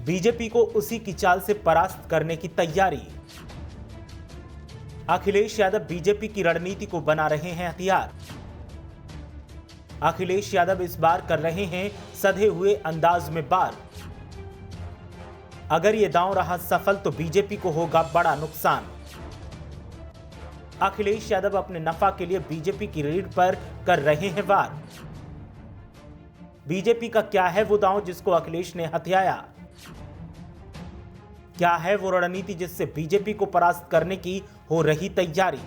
BJP को उसी की चाल से परास्त करने की तैयारी। अखिलेश यादव बीजेपी की रणनीति को बना रहे हैं हथियार। अखिलेश यादव इस बार कर रहे हैं सधे हुए अंदाज में वार। अगर ये दांव रहा सफल तो बीजेपी को होगा बड़ा नुकसान। अखिलेश यादव अपने नफा के लिए बीजेपी की रीढ़ पर कर रहे हैं वार। बीजेपी का क्या है वो दांव जिसको अखिलेश ने हथियाया? क्या है वो रणनीति जिससे बीजेपी को परास्त करने की हो रही तैयारी?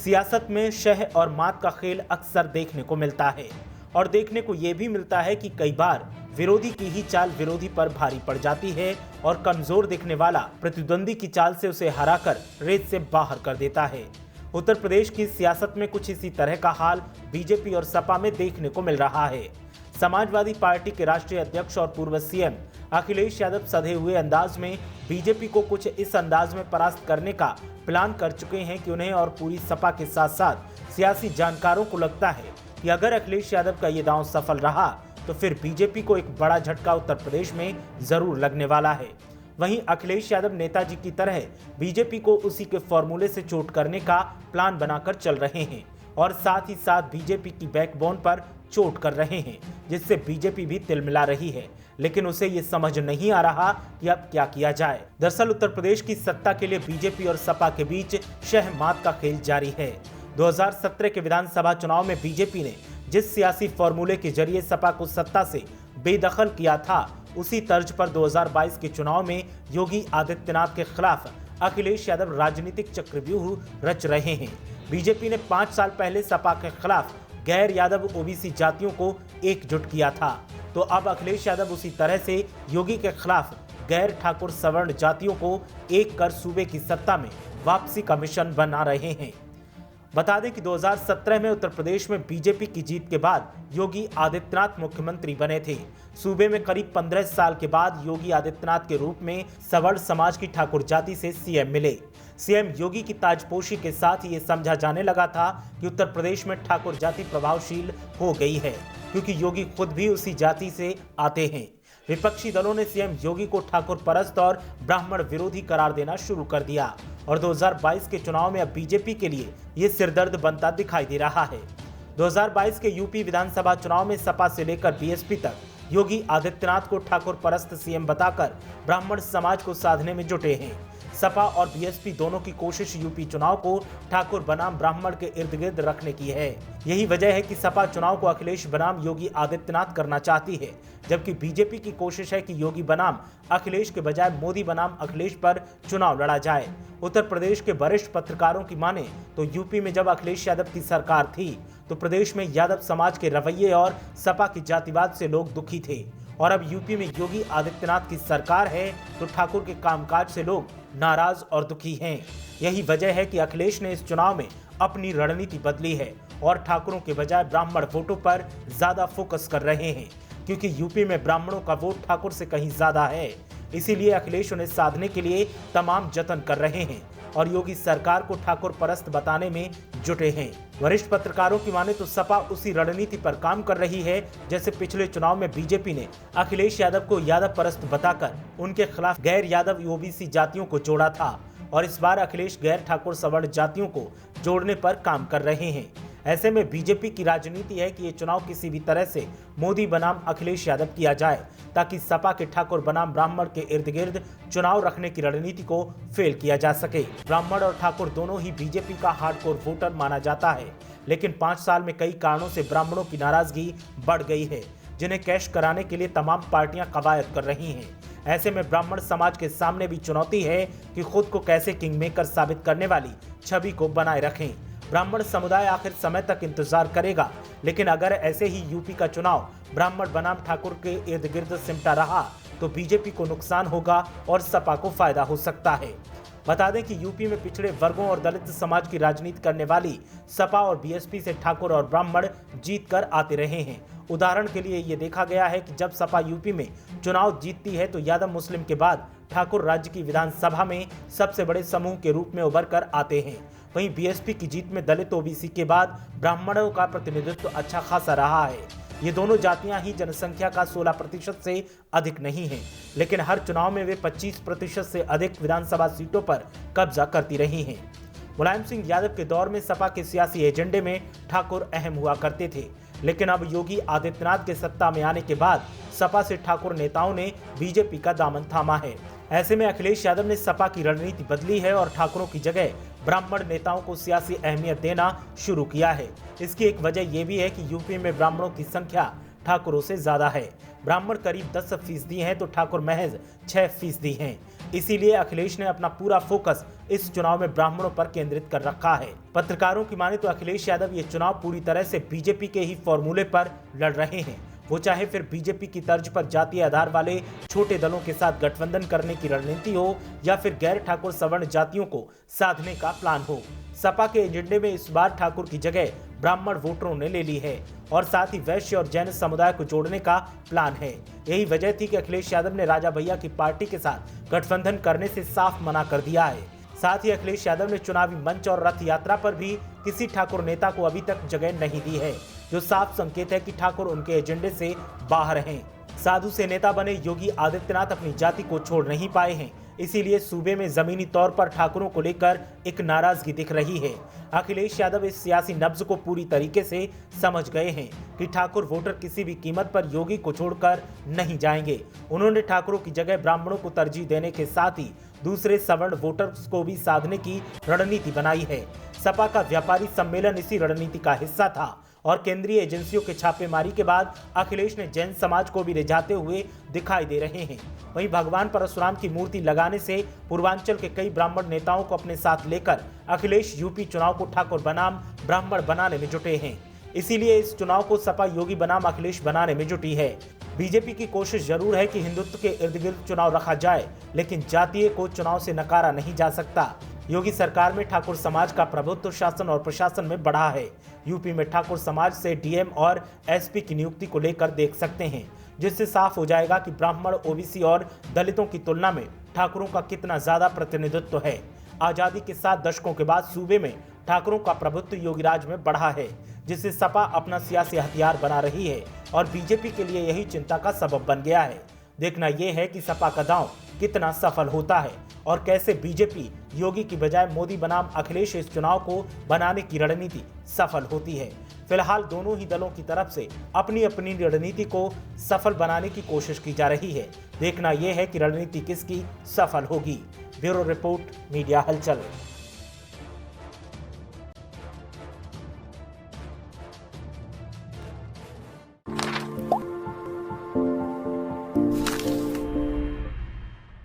सियासत में शह और मात का खेल अक्सर देखने को मिलता है और देखने को यह भी मिलता है कि कई बार विरोधी की ही चाल विरोधी पर भारी पड़ जाती है और कमजोर दिखने वाला प्रतिद्वंदी की चाल से उसे हराकर रेस से बाहर कर देता है। उत्तर प्रदेश की सियासत में कुछ इसी तरह का हाल बीजेपी और सपा में देखने को मिल रहा है। समाजवादी पार्टी के राष्ट्रीय अध्यक्ष और पूर्व सीएम अखिलेश यादव सधे हुए अंदाज में बीजेपी को कुछ इस अंदाज में परास्त करने का प्लान कर चुके हैं कि उन्हें और पूरी सपा के साथ साथ सियासी जानकारों को लगता है कि अगर अखिलेश यादव का ये दांव सफल रहा तो फिर बीजेपी को एक बड़ा झटका उत्तर प्रदेश में जरूर लगने वाला है। वहीं अखिलेश यादव नेताजी की तरह बीजेपी को उसी के फॉर्मूले से चोट करने का प्लान बनाकर चल रहे हैं और साथ ही साथ बीजेपी की बैकबोन पर चोट कर रहे हैं, जिससे बीजेपी भी तिलमिला रही है, लेकिन उसे ये समझ नहीं आ रहा कि अब क्या किया जाए। दरअसल उत्तर प्रदेश की सत्ता के लिए बीजेपी और सपा के बीच शह-मात का खेल जारी है। 2017 के विधानसभा चुनाव में बीजेपी ने जिस सियासी फॉर्मूले के जरिए सपा को सत्ता से बेदखल किया था, उसी तर्ज पर 2022 के चुनाव में योगी आदित्यनाथ के खिलाफ अखिलेश यादव राजनीतिक चक्रव्यूह रच रहे हैं। बीजेपी ने 5 साल पहले सपा के खिलाफ गैर यादव ओबीसी जातियों को एकजुट किया था, तो अब अखिलेश यादव उसी तरह से योगी के खिलाफ गैर ठाकुर सवर्ण जातियों को एक कर सूबे की सत्ता में वापसी का मिशन बना रहे हैं। बता दें कि 2017 में उत्तर प्रदेश में बीजेपी की जीत के बाद योगी आदित्यनाथ मुख्यमंत्री बने थे। सूबे में करीब 15 साल के बाद योगी आदित्यनाथ के रूप में सवर्ण समाज की ठाकुर जाति से सीएम मिले। सीएम योगी की ताजपोशी के साथ ये समझा जाने लगा था कि उत्तर प्रदेश में ठाकुर जाति प्रभावशील हो गई है, क्योंकि योगी खुद भी उसी जाति से आते हैं। विपक्षी दलों ने सीएम योगी को ठाकुर परस्त और ब्राह्मण विरोधी करार देना शुरू कर दिया और 2022 के चुनाव में अब बीजेपी के लिए ये सिरदर्द बनता दिखाई दे रहा है। 2022 के यूपी विधानसभा चुनाव में सपा से लेकर बीएसपी तक योगी आदित्यनाथ को ठाकुर परस्त सीएम बताकर ब्राह्मण समाज को साधने में जुटे हैं। सपा और बीएसपी दोनों की कोशिश यूपी चुनाव को ठाकुर बनाम ब्राह्मण के इर्द गिर्द रखने की है। यही वजह है कि सपा चुनाव को अखिलेश बनाम योगी आदित्यनाथ करना चाहती है, जबकि बीजेपी की कोशिश है कि योगी बनाम अखिलेश के बजाय मोदी बनाम अखिलेश पर चुनाव लड़ा जाए। उत्तर प्रदेश के वरिष्ठ पत्रकारों की माने तो यूपी में जब अखिलेश यादव की सरकार थी तो प्रदेश में यादव समाज के रवैये और सपा की जातिवाद से लोग दुखी थे, और अब यूपी में योगी आदित्यनाथ की सरकार है तो ठाकुर के कामकाज से लोग नाराज और दुखी हैं। यही वजह है कि अखिलेश ने इस चुनाव में अपनी रणनीति बदली है और ठाकुरों के बजाय ब्राह्मण वोटों पर ज्यादा फोकस कर रहे हैं, क्योंकि यूपी में ब्राह्मणों का वोट ठाकुर से कहीं ज्यादा है। इसीलिए अखिलेश उन्हें साधने के लिए तमाम जतन कर रहे हैं और योगी सरकार को ठाकुर परस्त बताने में जुटे हैं। वरिष्ठ पत्रकारों की माने तो सपा उसी रणनीति पर काम कर रही है जैसे पिछले चुनाव में बीजेपी ने अखिलेश यादव को यादव परस्त बताकर उनके खिलाफ गैर यादव ओबीसी जातियों को जोड़ा था, और इस बार अखिलेश गैर ठाकुर सवर्ण जातियों को जोड़ने पर काम कर रहे हैं। ऐसे में बीजेपी की राजनीति है कि ये चुनाव किसी भी तरह से मोदी बनाम अखिलेश यादव किया जाए, ताकि सपा के ठाकुर बनाम ब्राह्मण के इर्द गिर्द चुनाव रखने की रणनीति को फेल किया जा सके। ब्राह्मण और ठाकुर दोनों ही बीजेपी का हार्डकोर वोटर माना जाता है, लेकिन 5 साल में कई कारणों से ब्राह्मणों की नाराजगी बढ़ गई है, जिन्हें कैश कराने के लिए तमाम पार्टियां कवायद कर रही हैं। ऐसे में ब्राह्मण समाज के सामने भी चुनौती है कि खुद को कैसे किंगमेकर साबित करने वाली छवि को बनाए रखें। ब्राह्मण समुदाय आखिर समय तक इंतजार करेगा, लेकिन अगर ऐसे ही यूपी का चुनाव ब्राह्मण बनाम ठाकुर के इर्द गिर्द सिमटा रहा तो बीजेपी को नुकसान होगा और सपा को फायदा हो सकता है। बता दें कि यूपी में पिछड़े वर्गों और दलित समाज की राजनीति करने वाली सपा और बीएसपी से ठाकुर और ब्राह्मण जीत कर आते रहे हैं। उदाहरण के लिए ये देखा गया है कि जब सपा यूपी में चुनाव जीतती है तो यादव मुस्लिम के बाद ठाकुर राज्य की विधानसभा में सबसे बड़े समूह के रूप में उभर कर आते हैं। वहीं बीएसपी की जीत में दलित ओबीसी के बाद ब्राह्मणों का प्रतिनिधित्व अच्छा खासा रहा है। ये दोनों जातियां ही जनसंख्या का 16% से अधिक नहीं हैं, लेकिन हर चुनाव में वे 25% से अधिक विधानसभा सीटों पर कब्जा करती रही हैं। मुलायम सिंह यादव के दौर में सपा के सियासी एजेंडे में ठाकुर अहम हुआ करते थे, लेकिन अब योगी आदित्यनाथ के सत्ता में आने के बाद सपा से ठाकुर नेताओं ने बीजेपी का दामन थामा है। ऐसे में अखिलेश यादव ने सपा की रणनीति बदली है और ठाकुरों की जगह ब्राह्मण नेताओं को सियासी अहमियत देना शुरू किया है। इसकी एक वजह यह भी है कि यूपी में ब्राह्मणों की संख्या ठाकुरों से ज्यादा है। ब्राह्मण करीब 10% हैं तो ठाकुर महज 6% हैं। इसीलिए अखिलेश ने अपना पूरा फोकस इस चुनाव में ब्राह्मणों पर केंद्रित कर रखा है। पत्रकारों की माने तो अखिलेश यादव ये चुनाव पूरी तरह से बीजेपी के ही फॉर्मूले पर लड़ रहे हैं। वो चाहे फिर बीजेपी की तर्ज पर जातीय आधार वाले छोटे दलों के साथ गठबंधन करने की रणनीति हो या फिर गैर ठाकुर सवर्ण जातियों को साधने का प्लान हो, सपा के एजेंडे में इस बार ठाकुर की जगह ब्राह्मण वोटरों ने ले ली है और साथ ही वैश्य और जैन समुदाय को जोड़ने का प्लान है। यही वजह थी कि अखिलेश यादव ने राजा भैया की पार्टी के साथ गठबंधन करने से साफ मना कर दिया है। साथ ही अखिलेश यादव ने चुनावी मंच और रथ यात्रा पर भी किसी ठाकुर नेता को अभी तक जगह नहीं दी है, जो साफ संकेत है कि ठाकुर उनके एजेंडे से बाहर हैं। साधु से नेता बने योगी आदित्यनाथ अपनी जाति को छोड़ नहीं पाए हैं, इसीलिए सूबे में जमीनी तौर पर ठाकुरों को लेकर एक नाराजगी दिख रही है। अखिलेश यादव इस सियासी नब्ज को पूरी तरीके से समझ गए हैं कि ठाकुर वोटर किसी भी कीमत पर योगी को छोड़कर नहीं जाएंगे। उन्होंने ठाकुरों की जगह ब्राह्मणों को तरजीह देने के साथ ही दूसरे सवर्ण वोटर्स को भी साधने की रणनीति बनाई है। सपा का व्यापारी सम्मेलन इसी रणनीति का हिस्सा था और केंद्रीय एजेंसियों के छापेमारी के बाद अखिलेश ने जैन समाज को भी रिझाते हुए दिखाई दे रहे हैं। वहीं भगवान परशुराम की मूर्ति लगाने से पूर्वांचल के कई ब्राह्मण नेताओं को अपने साथ लेकर अखिलेश यूपी चुनाव को ठाकुर बनाम ब्राह्मण बनाने में जुटे हैं। इसीलिए इस चुनाव को सपा योगी बनाम अखिलेश बनाने में जुटी है। बीजेपी की कोशिश जरूर है कि हिंदुत्व के इर्द गिर्द चुनाव रखा जाए, लेकिन जातीय को चुनाव से नकारा नहीं जा सकता। योगी सरकार में ठाकुर समाज का प्रभुत्व शासन और प्रशासन में बढ़ा है। यूपी में ठाकुर समाज से डीएम और एसपी की नियुक्ति को लेकर देख सकते हैं, जिससे साफ हो जाएगा कि ब्राह्मण, ओबीसी और दलितों की तुलना में ठाकुरों का कितना ज्यादा प्रतिनिधित्व है। आजादी के 7 दशकों के बाद सूबे में ठाकुरों का प्रभुत्व योगीराज में बढ़ा है, जिससे सपा अपना सियासी हथियार बना रही है और बीजेपी के लिए यही चिंता का सबब बन गया है। देखना यह है कि सपा का दांव कितना सफल होता है और कैसे बीजेपी योगी की बजाय मोदी बनाम अखिलेश इस चुनाव को बनाने की रणनीति सफल होती है। फिलहाल दोनों ही दलों की तरफ से अपनी अपनी रणनीति को सफल बनाने की कोशिश की जा रही है। देखना यह है कि रणनीति किसकी सफल होगी। ब्यूरो रिपोर्ट, मीडिया हलचल।